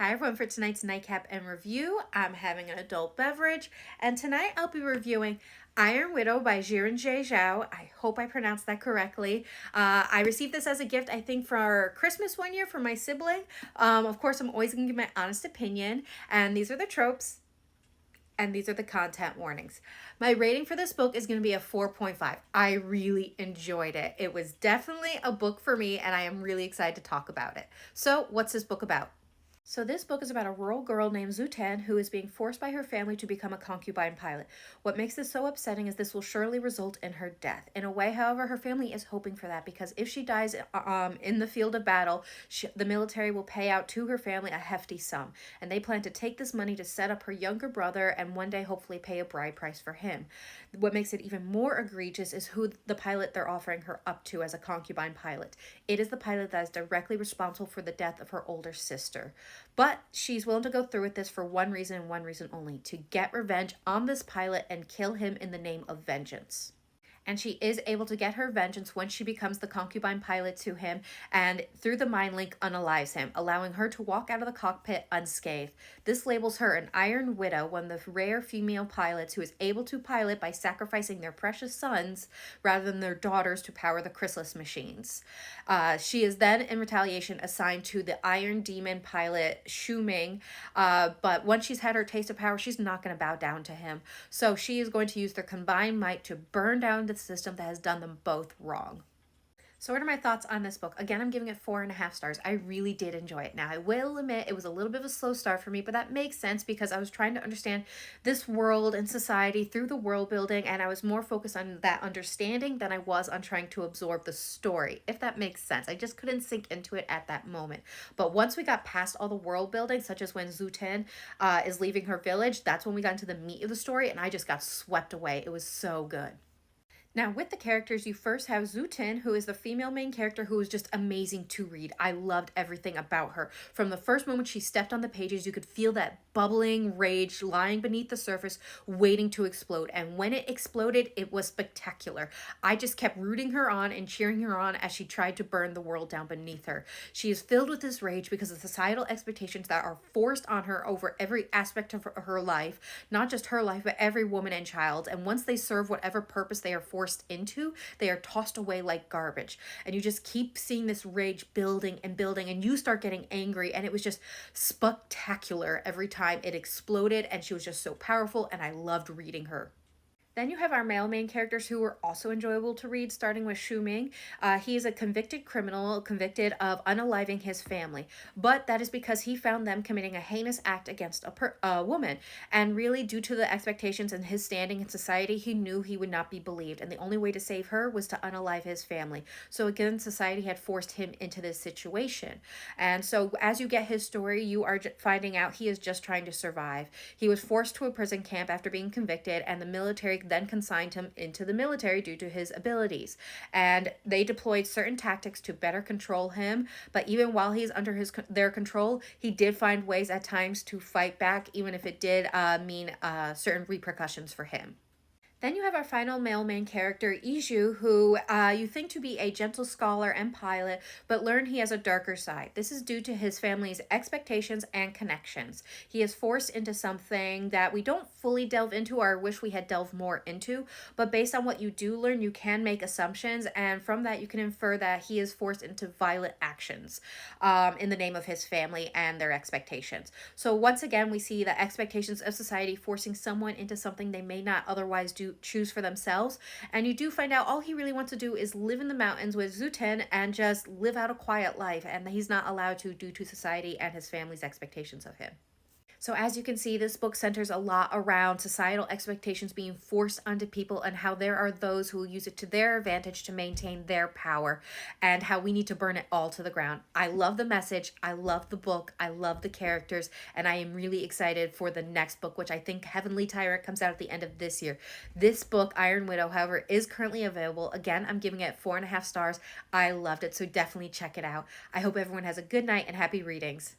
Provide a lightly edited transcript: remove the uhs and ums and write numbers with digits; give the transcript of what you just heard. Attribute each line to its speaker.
Speaker 1: Hi everyone, for tonight's Nightcap and review, I'm having an adult beverage, and tonight I'll be reviewing Iron Widow by Xiran Jay Zhao. I hope I pronounced that correctly. I received this as a gift, I think, for Christmas one year from my sibling. Of course, I'm always going to give my honest opinion, and these are the tropes. And these are the content warnings. My rating for this book is going to be a 4.5. I really enjoyed it. It was definitely a book for me, and I am really excited to talk about it. So, what's this book about? So this book is about a rural girl named Zutan who is being forced by her family to become a concubine pilot. What makes this so upsetting is this will surely result in her death. In a way, however, her family is hoping for that because if she dies in the field of battle, the military will pay out to her family a hefty sum. And they plan to take this money to set up her younger brother and one day hopefully pay a bride price for him. What makes it even more egregious is who the pilot they're offering her up to as a concubine pilot. It is the pilot that is directly responsible for the death of her older sister. But she's willing to go through with this for one reason and one reason only, to get revenge on this pilot and kill him in the name of vengeance. And she is able to get her vengeance when she becomes the concubine pilot to him and through the mind link unalives him, allowing her to walk out of the cockpit unscathed. This labels her an Iron Widow, one of the rare female pilots who is able to pilot by sacrificing their precious sons rather than their daughters to power the chrysalis machines. She is then, in retaliation, assigned to the Iron Demon pilot Shu Ming, but once she's had her taste of power, she's not going to bow down to him. So she is going to use their combined might to burn down the system that has done them both wrong. So what are my thoughts on this book? Again, I'm giving it 4.5 stars. I really did enjoy it. Now, I will admit it was a little bit of a slow start for me, but that makes sense because I was trying to understand this world and society through the world building, and I was more focused on that understanding than I was on trying to absorb the story, if that makes sense. I just couldn't sink into it at that moment. But once we got past all the world building, such as when Zutin is leaving her village, that's when we got into the meat of the story, and I just got swept away. It was so good. Now, with the characters, you first have Zutin, who is the female main character who is just amazing to read. I loved everything about her. From the first moment she stepped on the pages, you could feel that bubbling rage lying beneath the surface, waiting to explode. And when it exploded, it was spectacular. I just kept rooting her on and cheering her on as she tried to burn the world down beneath her. She is filled with this rage because of societal expectations that are forced on her over every aspect of her life, not just her life, but every woman and child. And once they serve whatever purpose they are forced into, they are tossed away like garbage. And you just keep seeing this rage building and building, and you start getting angry, and it was just spectacular every time it exploded, and she was just so powerful, and I loved reading her. Then you have our male main characters who were also enjoyable to read, starting with Shu Ming. He is a convicted criminal, convicted of unaliving his family, but that is because he found them committing a heinous act against a woman. And really, due to the expectations and his standing in society, he knew he would not be believed, and the only way to save her was to unalive his family. So again, society had forced him into this situation. And so as you get his story, you are finding out he is just trying to survive. He was forced to a prison camp after being convicted, and the military then consigned him into the military due to his abilities. And they deployed certain tactics to better control him, but even while he's under their control, he did find ways at times to fight back, even if it did mean certain repercussions for him. Then you have our final male main character, Iju, who you think to be a gentle scholar and pilot, but learn he has a darker side. This is due to his family's expectations and connections. He is forced into something that we don't fully delve into or wish we had delved more into, but based on what you do learn, you can make assumptions, and from that you can infer that he is forced into violent actions in the name of his family and their expectations. So once again, we see the expectations of society forcing someone into something they may not otherwise choose for themselves, and you do find out all he really wants to do is live in the mountains with Zutin and just live out a quiet life, and he's not allowed to due to society and his family's expectations of him. So as you can see, this book centers a lot around societal expectations being forced onto people and how there are those who will use it to their advantage to maintain their power, and how we need to burn it all to the ground. I love the message. I love the book. I love the characters, and I am really excited for the next book, which I think Heavenly Tyrant comes out at the end of this year. This book, Iron Widow, however, is currently available. Again, I'm giving it 4.5 stars. I loved it, so definitely check it out. I hope everyone has a good night and happy readings.